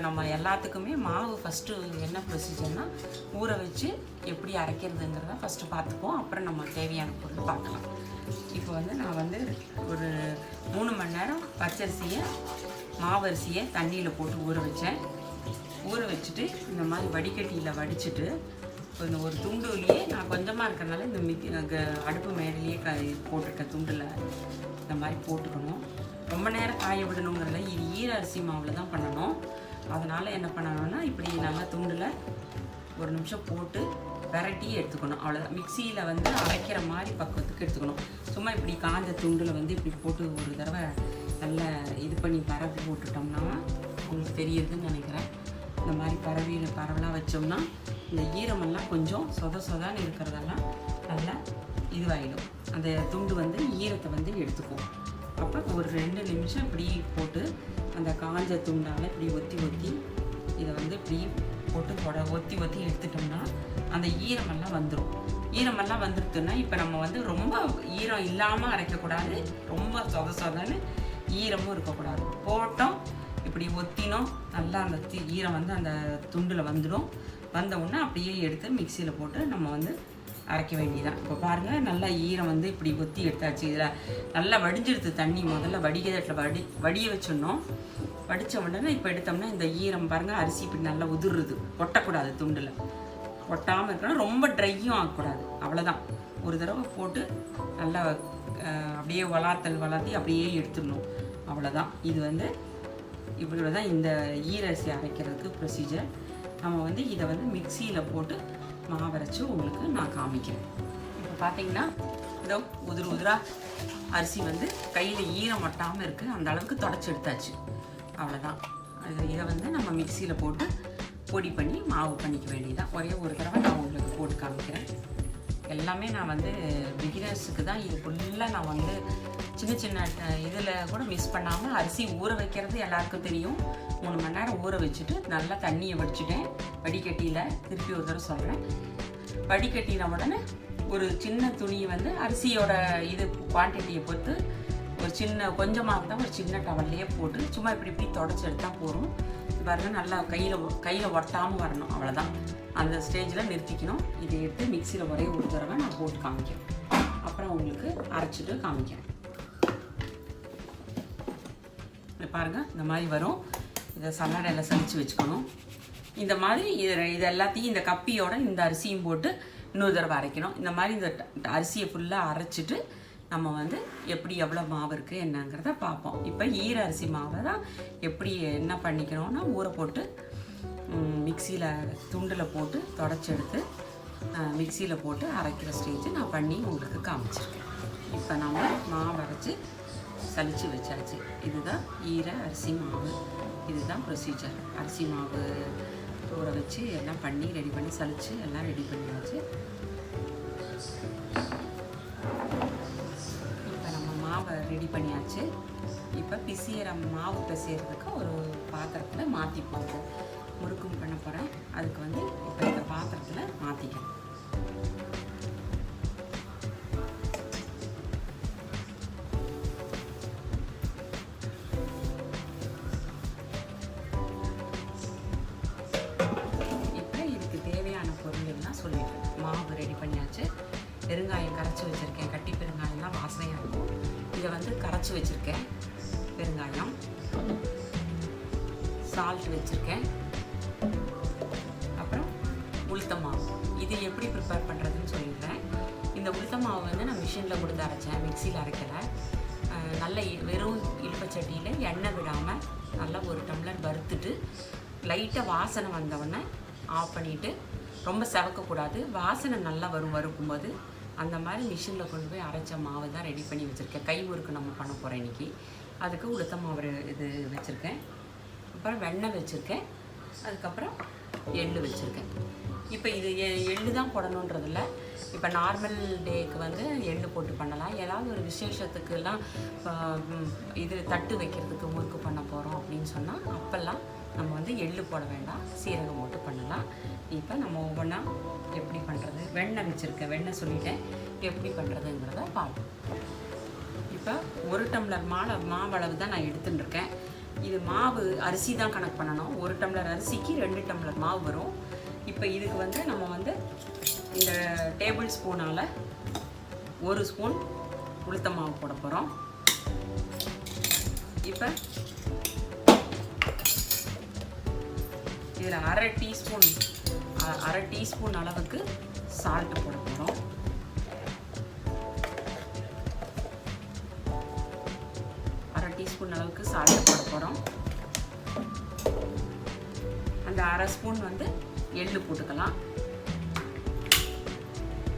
நம்ம எல்லாத்துக்குமே மாவு ஃபஸ்ட்டு என்ன ப்ரொசீஜர்னால் ஊற வச்சு எப்படி அரைக்கிறதுங்கிறத ஃபஸ்ட்டு பார்த்துப்போம். அப்புறம் நம்ம தேவையான பொருள் பார்க்கலாம். இப்போ வந்து நான் வந்து ஒரு 3 மணி நேரம் பச்சரிசியை மாவரிசியை தண்ணியில் போட்டு ஊற வச்சேன். ஊற வச்சுட்டு இந்த மாதிரி வடிகட்டியில் வடிச்சுட்டு ஒரு துண்டுலேயே நான் கொஞ்சமாக இருக்கிறனால இந்த அடுப்பு மேடையிலேயே போட்டுருக்க துண்டில் இந்த மாதிரி போட்டுக்கணும். ரொம்ப நேரம் காய விடணுங்கிறத இது ஈர அரிசி மாவில் தான் பண்ணணும். அதனால் என்ன பண்ணணும்னா இப்படி நல்லா துண்டில் ஒரு நிமிஷம் போட்டு விரட்டி எடுத்துக்கணும். அவ்வளோதான். மிக்சியில் வந்து அரைக்கிற மாதிரி பக்குவத்துக்கு எடுத்துக்கணும். சும்மா இப்படி காஞ்ச துண்டில் வந்து இப்படி போட்டு ஒரு தடவை நல்லா இது பண்ணி பரப்பி போட்டுட்டோம்னா உங்களுக்கு தெரியுதுன்னு நினைக்கிறேன். இந்த மாதிரி பரவலாக வச்சோம்னா இந்த ஈரமெல்லாம் கொஞ்சம் சொதான்னு இருக்கிறதெல்லாம் நல்லா இதுவாகிடும். அந்த துண்டு வந்து ஈரத்தை வந்து எடுத்துக்கும். அப்போ ஒரு 2 நிமிஷம் இப்படி போட்டு அந்த காஞ்ச துண்டால் இப்படி ஒத்தி இதை வந்து இப்படி போட்டு ஒத்தி எடுத்துட்டோம்னா அந்த ஈரமெல்லாம் வந்துடும். ஈரமெல்லாம் வந்துடுதுன்னா இப்போ நம்ம வந்து ரொம்ப ஈரம் இல்லாமல் அரைக்கக்கூடாது, ரொம்ப சொதன்னு ஈரமும் இருக்கக்கூடாது. போட்டோம் இப்படி ஒத்தினோம் நல்லா அந்த ஈரம் வந்து அந்த துண்டில் வந்துடும். வந்தவுடனே அப்படியே எடுத்து மிக்சியில் போட்டு நம்ம வந்து அரைக்க வேண்டியதான். இப்போ பாருங்கள், நல்லா ஈரம் வந்து இப்படி ஒத்தி எடுத்தாச்சு. இதில் நல்லா வடிஞ்சிடுது தண்ணி. முதல்ல வடிகட்டில் வடிய வச்சிடணும். வடித்த உடனே இப்போ எடுத்தோம்னா இந்த ஈரம் பாருங்கள், அரிசி இப்படி நல்லா உதிருது. ஒட்டக்கூடாது, துண்டில் ஒட்டாமல் இருக்கணும். ரொம்ப ட்ரையும் ஆகக்கூடாது. அவ்வளோதான். ஒரு தடவை போட்டு நல்லா அப்படியே வளர்த்தி அப்படியே எடுத்துடணும். அவ்வளோதான். இது வந்து இப்படி தான் இந்த ஈரரிசி அரைக்கிறதுக்கு ப்ரொசீஜர். நம்ம வந்து இதை வந்து மிக்சியில் போட்டு மாவரைச்சி உங்களுக்கு நான் காமிக்கிறேன். இப்போ பார்த்தீங்கன்னா இதோ உதிராக அரிசி வந்து கையில் ஈரம் ஒட்டாமல் இருக்குது. அந்த அளவுக்கு தொடச்சி எடுத்தாச்சு. அவ்வளோதான். இதை வந்து நம்ம மிக்சியில் போட்டு பொடி பண்ணி மாவு பண்ணிக்க வேண்டியதான். ஒரே ஒரு தடவை நான் உங்களுக்கு போட்டு காமிக்கிறேன். எல்லாமே நான் வந்து பிகினர்ஸுக்கு தான். இது ஃபுல்லாக நான் வந்து சின்ன இதில் கூட மிஸ் பண்ணாமல் அரிசி ஊற வைக்கிறது எல்லாருக்கும் தெரியும். 3 மணி நேரம் ஊற வச்சுட்டு நல்லா தண்ணியை வடிச்சுட்டேன் வடிகட்டியில். திருப்பி ஒரு தடவை சொல்கிறேன். வடிகட்டின உடனே ஒரு சின்ன துணியை வந்து அரிசியோட இது குவான்டிட்டியை பொறுத்து ஒரு கொஞ்சமாக இருந்தால் ஒரு சின்ன டவல்லையே போட்டு சும்மா இப்படி தொடச்சி எடுத்தால் போதும். பாருங்கள், நல்லா கையில் ஒட்டாமல் வரணும். அவ்வளோதான். அந்த ஸ்டேஜில் நிறுத்திக்கணும். இதை எடுத்து மிக்சியில் ஒரே ஒரு தடவை நான் போட்டு காமிக்கிறேன். அப்புறம் உங்களுக்கு அரைச்சிட்டு காமிக்கிறேன். பாருங்கள், இந்த மாதிரி வரும். இதை சல்லடையில் சலிச்சு வச்சுக்கணும். இந்த மாதிரி இது எல்லாத்தையும் இந்த கப்பியோட இந்த அரிசியும் போட்டு இன்னொரு தடவை அரைக்கணும். இந்த மாதிரி இந்த அரிசியை ஃபுல்லாக அரைச்சிட்டு நம்ம வந்து எப்படி எவ்வளோ மாவு இருக்குது என்னங்கிறத பார்ப்போம். இப்போ ஈர அரிசி மாவை தான் எப்படி என்ன பண்ணிக்கணும்னா ஊற போட்டு மிக்சியில் துண்டில் போட்டு தொடச்சி எடுத்து மிக்சியில் போட்டு அரைக்கிற ஸ்டேஜ் நான் பண்ணி உங்களுக்கு காமிச்சிருக்கேன். இப்போ நம்ம மாவு அரைச்சி சலிச்சு வச்சாச்சு. இதுதான் ஈர அரிசி மாவு. இதுதான் ப்ரொசீஜர். அரிசி மாவு ஊற வச்சு எல்லாம் பண்ணி ரெடி பண்ணி சலிச்சு எல்லாம் ரெடி பண்ணியாச்சு. இப்போ நம்ம மாவை ரெடி பண்ணியாச்சு. இப்போ மாவு பிசைகிறதுக்கு ஒரு பாத்திரத்தில் மாற்றி போகும். முறுக்கும் பண்ண போகிறேன். அதுக்கு வந்து இப்போ இந்த பாத்திரத்தில் மாற்றிக்கிறேன். சொல்லிட்டேன். மாவு ரெடி பண்ணியாச்சு. பெருங்காயம் கரைச்சி வச்சுருக்கேன். கட்டி பெருங்காயம்லாம் வாசனையாக இருக்கும். இதை வந்து கரைச்சி வச்சுருக்கேன். பெருங்காயம், சால்ட் வச்சுருக்கேன். அப்புறம் உளுத்த மாவு. இது எப்படி ப்ரிப்பேர் பண்ணுறதுன்னு சொல்லிடுறேன். இந்த உளுத்த மாவு வந்து நான் மிஷினில் கொடுத்து அரைச்சேன், மிக்சியில் அரைக்கலை. நல்ல வெறும் இழுப்பச்சட்டியில் எண்ணெய் விடாமல் நல்லா ஒரு டம்ளர் வறுத்துட்டு லைட்டாக வாசனை வந்தவுடனே ஆஃப் பண்ணிவிட்டு, ரொம்ப செவக்கக்கூடாது, வாசனை நல்லா வறுக்கும்போது அந்த மாதிரி மிஷினில் கொண்டு போய் அரைச்ச மாவு தான் ரெடி பண்ணி வச்சுருக்கேன். கை முறுக்கு நம்ம பண்ண போகிறேன் இன்றைக்கி. அதுக்கு உளுத்த மாவு இது வச்சுருக்கேன். அப்புறம் வெண்ணெய் வச்சுருக்கேன். அதுக்கப்புறம் எள்ளு வச்சுருக்கேன். இப்போ இது எள்ளு தான் போடணுன்றதில்ல. இப்போ நார்மல் டேக்கு வந்து எள்ளு போட்டு பண்ணலாம். ஏதாவது ஒரு விசேஷத்துக்கெல்லாம் இது தட்டு வைக்கிறதுக்கு முறுக்கு பண்ண போகிறோம் அப்படின்னு சொன்னால் அப்போல்லாம் நம்ம வந்து எள்ளு போட வேண்டாம், சீரகம் போட்டு பண்ணலாம். இப்போ நம்ம ஒவ்வொன்றா எப்படி பண்ணுறது. வெண்ணெய் வச்சுருக்கேன். வெண்ணெய் சொல்லிட்டேன். எப்படி பண்ணுறதுங்கிறத பார்ப்போம். இப்போ 1 டம்ளர் மாவளவு தான் நான் எடுத்துட்டுருக்கேன். இது மாவு அரிசி தான் கணக்கு பண்ணணும். 1 டம்ளர் அரிசிக்கு 2 டம்ளர் மாவு வரும். இப்போ இதுக்கு வந்து நம்ம வந்து இந்த டேபிள் ஸ்பூனால் 1 ஸ்பூன் உளுத்த மாவு போட போகிறோம். இப்போ இதில் அரை டீஸ்பூன் அளவுக்கு சால்ட் போட போகிறோம். அரை டீஸ்பூன் அளவுக்கு சால்ட் போட போகிறோம். அந்த அரை ஸ்பூன் வந்து எள்ளு போட்டுக்கலாம்.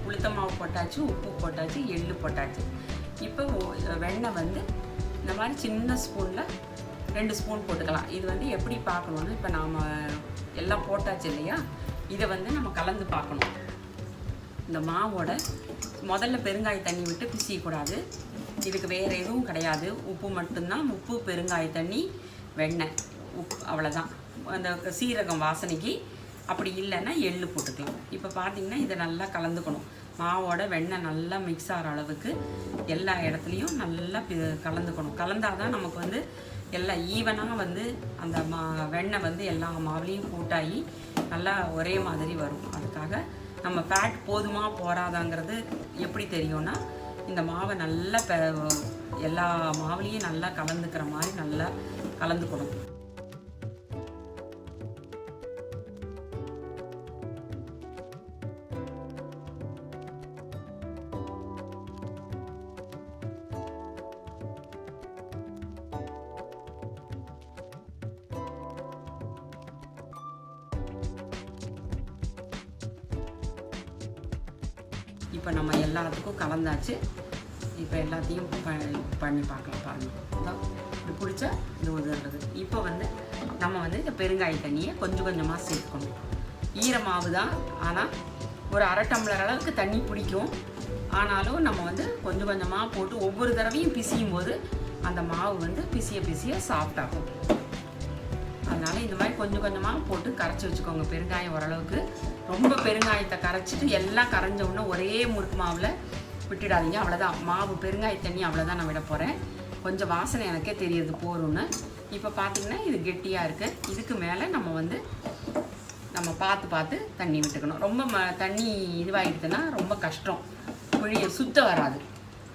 உளுத்த மாவு போட்டாச்சு, உப்பு போட்டாச்சு, எள்ளு போட்டாச்சு. இப்போ வெண்ணெய் வந்து இந்த மாதிரி சின்ன ஸ்பூனில் 2 ஸ்பூன் போட்டுக்கலாம். இது வந்து எப்படி பார்க்கணுன்னு, இப்போ நாம் எல்லாம் போட்டாச்சு இல்லையா, இதை வந்து நம்ம கலந்து பார்க்கணும். இந்த மாவோட முதல்ல பெருங்காய தண்ணி விட்டு பிசியக்கூடாது. இதுக்கு வேறு எதுவும் கிடையாது, உப்பு மட்டும்தான். உப்பு, பெருங்காய தண்ணி, வெண்ணெய், அவ்வளோதான். அந்த சீரகம் வாசனைக்கு. அப்படி இல்லைன்னா எள்ளு போட்டுக்கலாம். இப்போ பார்த்தீங்கன்னா இதை நல்லா கலந்துக்கணும். மாவோட வெண்ணெய் நல்லா மிக்ஸ் ஆகிற அளவுக்கு எல்லா இடத்துலையும் நல்லா கலந்துக்கணும். கலந்தால் தான் நமக்கு வந்து எல்லாம் ஈவனாக வந்து அந்த வெண்ணெய் வந்து எல்லா மாவுலேயும் கூட்டாகி நல்லா ஒரே மாதிரி வரும். அதுக்காக நம்ம ஃபேட் போதுமா போகாதாங்கிறது எப்படி தெரியும்னா, இந்த மாவை நல்லா எல்லா மாவுலேயும் நல்லா கலந்துக்கிற மாதிரி நல்லா கலந்துக்கணும். இப்போ நம்ம எல்லாத்துக்கும் கலந்தாச்சு. இப்போ எல்லாத்தையும் பண்ணி பார்க்கலாம். பாருங்கள், இது பிடிச்சா இது உதவுறது. இப்போ வந்து நம்ம வந்து இந்த பெருங்காய தண்ணியை கொஞ்சம் கொஞ்சமாக சேர்த்துக்கணும். ஈரமாவு தான், ஆனால் ஒரு அரை டம்ளர் அளவுக்கு தண்ணி பிடிக்கும். ஆனாலும் நம்ம வந்து கொஞ்சம் கொஞ்சமாக போட்டு ஒவ்வொரு தடவையும் பிசியும் போது அந்த மாவு வந்து பிசிய சாஃப்டாகும். அதனால் இந்த மாதிரி கொஞ்சம் கொஞ்சமாக போட்டு கரைச்சி வச்சுக்கோங்க. பெருங்காயம் ஓரளவுக்கு. ரொம்ப பெருங்காயத்தை கரைச்சிட்டு எல்லாம் கரைஞ்ச உடனே ஒரே முறுக்கு மாவில் விட்டுடாதீங்க. அவ்வளோதான், மாவு பெருங்காய தண்ணி அவ்வளோதான் நான் விட போகிறேன். கொஞ்சம் வாசனை எனக்கே தெரியுது போரும்னு. இப்போ பார்த்திங்கன்னா இது கெட்டியாக இருக்குது. இதுக்கு மேலே நம்ம பார்த்து தண்ணி விட்டுக்கணும். ரொம்ப தண்ணி இதுவாகிடுதுன்னா ரொம்ப கஷ்டம், புளிய சுத்த வராது.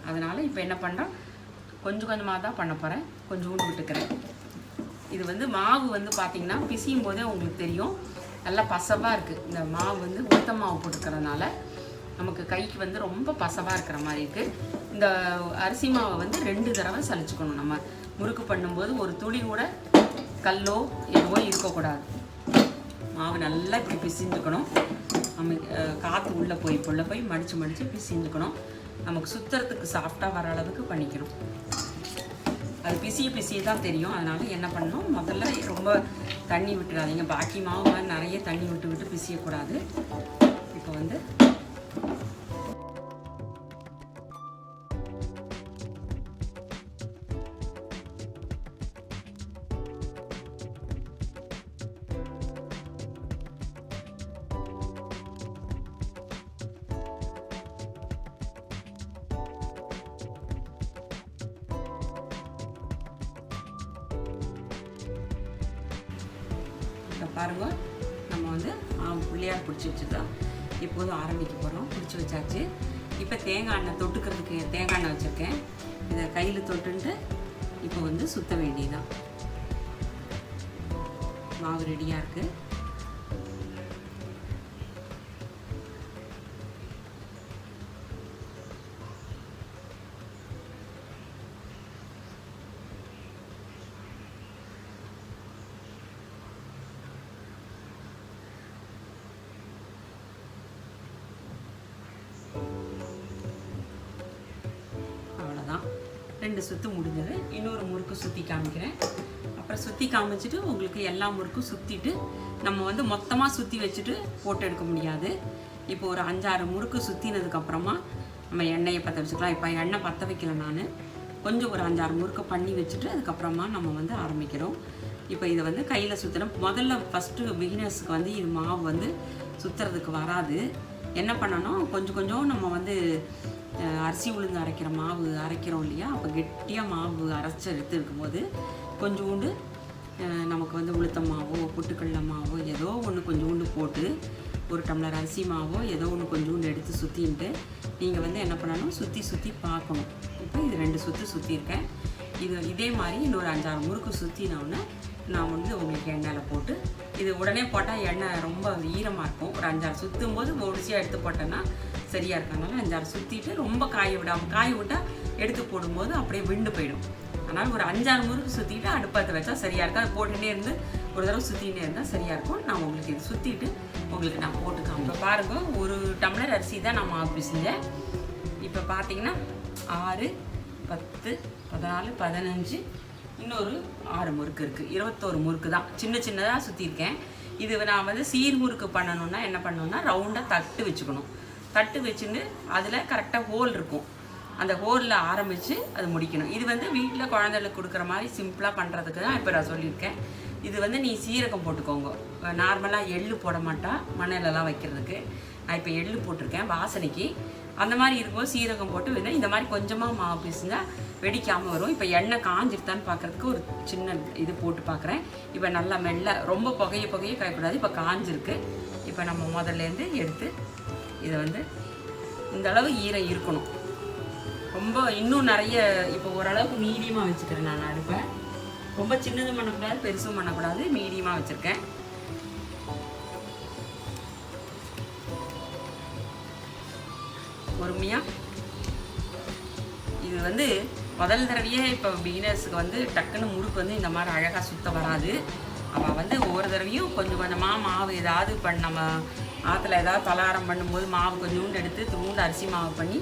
அதனால் இப்போ என்ன பண்ணுறோம், கொஞ்சம் கொஞ்சமாக தான் பண்ண போகிறேன். கொஞ்சோண்டு விட்டுக்கிறேன். இது வந்து மாவு வந்து பார்த்திங்கன்னா பிசியும் போதே உங்களுக்கு தெரியும் நல்லா பசவாக இருக்குது. இந்த மாவு வந்து உளுத்த மாவு போட்டுக்கிறதுனால நமக்கு கைக்கு வந்து ரொம்ப பசவாக இருக்கிற மாதிரி இருக்குது. இந்த அரிசி மாவை வந்து 2 தடவை சலிச்சுக்கணும். நம்ம முறுக்கு பண்ணும்போது ஒரு துளி கூட கல்லோ எதுவோ இருக்கக்கூடாது. மாவு நல்லா இப்படி பிசிஞ்சுக்கணும். நம்ம காற்று உள்ளே போய் மடித்து பிசிஞ்சுக்கணும். நமக்கு சுற்றுறதுக்கு சாஃப்டாக வர அளவுக்கு பண்ணிக்கணும். அது பிசிய தான் தெரியும். அதனால் என்ன பண்ணணும், முதல்ல ரொம்ப தண்ணி விட்டுறாதீங்க. பாக்கி மாவு மாதிரி நிறைய தண்ணி விட்டு பிசியக்கூடாது. இப்போ வந்து பாருங்க, நம்ம வந்து பிள்ளையார் பிடிச்சி வச்சுதான் இப்போதும் ஆரம்பிக்க போகிறோம். பிடிச்சி வச்சாச்சு. இப்போ தேங்காய் எண்ணெய் தொட்டுக்கிறதுக்கு தேங்காய் எண்ணெய் வச்சுருக்கேன். இதை கையில் தொட்டுன்ட்டு இப்போ வந்து சுற்ற வேண்டியதான். மாவு ரெடியாக இருக்குது. அவ்வளோதான், 2 சுற்று முடிஞ்சது. இன்னொரு முறுக்கு சுற்றி காமிக்கிறேன். அப்புறம் சுற்றி காமிச்சிட்டு உங்களுக்கு எல்லா முறுக்கும் சுற்றிட்டு நம்ம வந்து மொத்தமாக சுற்றி வச்சுட்டு போட்டு எடுக்க முடியாது. இப்போ ஒரு 5-6 முறுக்கு சுற்றினதுக்கப்புறமா நம்ம எண்ணெயை பற்ற வச்சுக்கலாம். இப்போ எண்ணெய் பற்ற வைக்கல, நான் கொஞ்சம் ஒரு 5-6 முறுக்கு பண்ணி வச்சுட்டு அதுக்கப்புறமா நம்ம வந்து ஆரம்பிக்கிறோம். இப்போ இதை வந்து கையில் சுற்றணும். முதல்ல ஃபஸ்ட்டு பிகினர்ஸுக்கு வந்து இது மாவு வந்து சுற்றுறதுக்கு வராது. என்ன பண்ணணும், கொஞ்சம் நம்ம வந்து அரிசி உளுந்து அரைக்கிற மாவு அரைக்கிறோம் இல்லையா, அப்போ கெட்டியாக மாவு அரைச்சி எடுத்து இருக்கும்போது கொஞ்சோண்டு நமக்கு வந்து உளுத்தம் மாவோ பொட்டுக்கடலை மாவோ ஏதோ ஒன்று கொஞ்சோண்டு போட்டு ஒரு டம்ளர் அரிசி மாவோ ஏதோ ஒன்று கொஞ்சோண்டு எடுத்து சுற்றின்ட்டு நீங்கள் வந்து என்ன பண்ணணும், சுற்றி பார்க்கணும். இப்போ இது 2 சுற்று சுற்றிருக்கேன். இதே மாதிரி இன்னொரு 5-6 முறுக்கு சுற்றினோடனே நான் வந்து உங்களுக்கு எண்ணெயில் போட்டு, இது உடனே போட்டால் எண்ணெய் ரொம்ப ஈரமாக இருக்கும். ஒரு 5-6 சுற்றும் போது ஒடிச்சியாக எடுத்து போட்டேன்னா சரியாக இருக்கனால 5-6 சுற்றிட்டு ரொம்ப காய விட்டால் எடுத்து போடும்போது அப்படியே விண்டு போயிடும். அதனால் ஒரு 5-6 முறுக்கு சுற்றிட்டு அடுப்பத்தை வச்சா சரியாக இருக்கும். அது போட்டுகிட்டே இருந்து ஒரு தடவை சுற்றிகிட்டே இருந்தால் சரியாக இருக்கும். நான் உங்களுக்கு இது சுற்றிட்டு உங்களுக்கு நான் போட்டு காமிப்பேன். பாருங்கள், ஒரு டம்ளர் அரிசி தான் நான் மாவு பிசைஞ்சேன். இப்போ பார்த்தீங்கன்னா 6, 10, 14, 15 இன்னொரு 6 முறுக்கு இருக்குது. 21 முறுக்கு தான் சின்னதாக சுற்றிருக்கேன். இது நான் வந்து சீர் முறுக்கு பண்ணணுன்னா என்ன பண்ணணுன்னா ரவுண்டாக தட்டு வச்சுக்கணும். தட்டு வச்சுன்னு அதில் கரெக்டாக ஹோல் இருக்கும். அந்த ஹோலில் ஆரம்பித்து அது முடிக்கணும். இது வந்து வீட்டில் குழந்தைகளுக்கு கொடுக்குற மாதிரி சிம்பிளாக பண்ணுறதுக்கு தான் இப்போ நான் சொல்லியிருக்கேன். இது வந்து நீ சீரகம் போட்டுக்கோங்க. நார்மலாக எள்ளு போட மாட்டா மணலெல்லாம் வைக்கிறதுக்கு. நான் இப்போ எள்ளு போட்டிருக்கேன் வாசனைக்கு. அந்த மாதிரி இருக்கும்போது சீரகம் போட்டு வந்து இந்த மாதிரி கொஞ்சமாக மாவு பிசைஞ்சால் வெடிக்காமல் வரும். இப்போ எண்ணெய் காஞ்சிருத்தான்னு பார்க்குறதுக்கு ஒரு சின்ன இது போட்டு பார்க்குறேன். இப்போ நல்லா மெல்ல ரொம்ப புகைய காயக்கூடாது. இப்போ காஞ்சிருக்கு. இப்போ நம்ம முதல்லேருந்து எடுத்து இதை வந்து இந்த அளவு ஈரம் இருக்கணும். ரொம்ப இன்னும் நிறைய இப்போ ஓரளவுக்கு மீடியமாக வச்சுக்கிறேன். நான் அடுப்பேன் ரொம்ப சின்னதும் பண்ணக்கூடாது பெருசும் பண்ணக்கூடாது, மீடியமாக வச்சுருக்கேன். பொறுமையாக இது வந்து முதல் தடவையே இப்போ பிகினர்ஸுக்கு வந்து டக்குன்னு முறுக்கு வந்து இந்த மாதிரி அழகாக சுத்த வராது. அவள் வந்து ஒவ்வொரு தடவையும் கொஞ்சம் கொஞ்சமாக மாவு ஏதாவது நம்ம ஆற்றுல ஏதாவது பலகாரம் பண்ணும்போது மாவு கொஞ்சோண்டு எடுத்து துண்டு அரிசி மாவு பண்ணி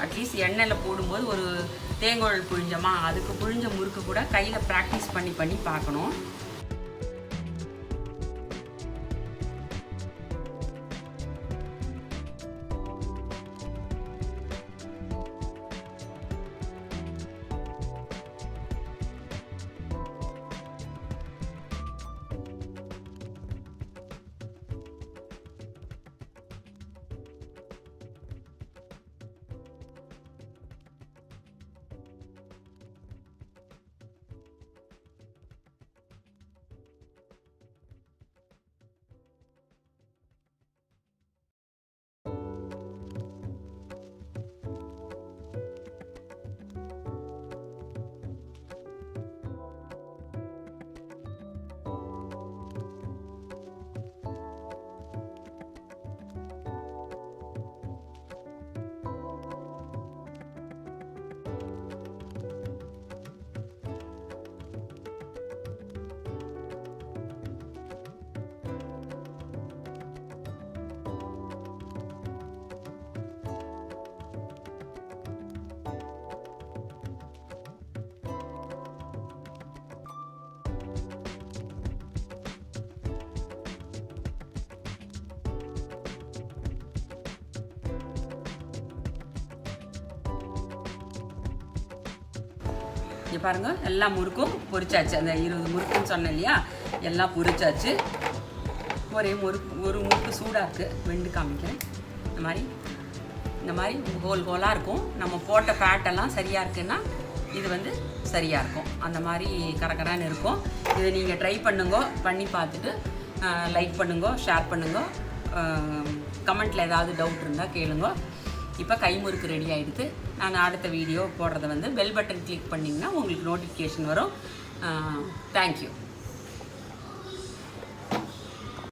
அட்லீஸ்ட் எண்ணெயில் போடும்போது ஒரு தேங்காய் புழிஞ்சோமா அதுக்கு புழிஞ்ச முறுக்கு கூட கையில் ப்ராக்டிஸ் பண்ணி பார்க்கணும். இங்கே பாருங்கள், எல்லா முறுக்கும் பொரிச்சாச்சு. அந்த 20 முறுக்குன்னு சொன்னேன் இல்லையா, எல்லாம் பொரிச்சாச்சு. ஒரு முறுக்கு சூடாக இருக்குது, வெண்டு காமிக்கிறேன். இந்த மாதிரி ஹோலாக இருக்கும். நம்ம போட்ட ஃபேட்டெல்லாம் சரியாக இருக்குன்னா இது வந்து சரியாக இருக்கும். அந்த மாதிரி கரகரான்னு இருக்கும். இதை நீங்கள் ட்ரை பண்ணுங்க, பண்ணி பார்த்துட்டு லைக் பண்ணுங்க, ஷேர் பண்ணுங்க, கமெண்ட்டில் ஏதாவது டவுட் இருந்தால் கேளுங்க. இப்போ கை முறுக்கு ரெடி ஆகிடுது. நான் அடுத்த வீடியோ போடுறத வந்து பெல் பட்டன் கிளிக் பண்ணிங்கன்னா உங்களுக்கு நோட்டிஃபிகேஷன் வரும். தேங்க்யூ.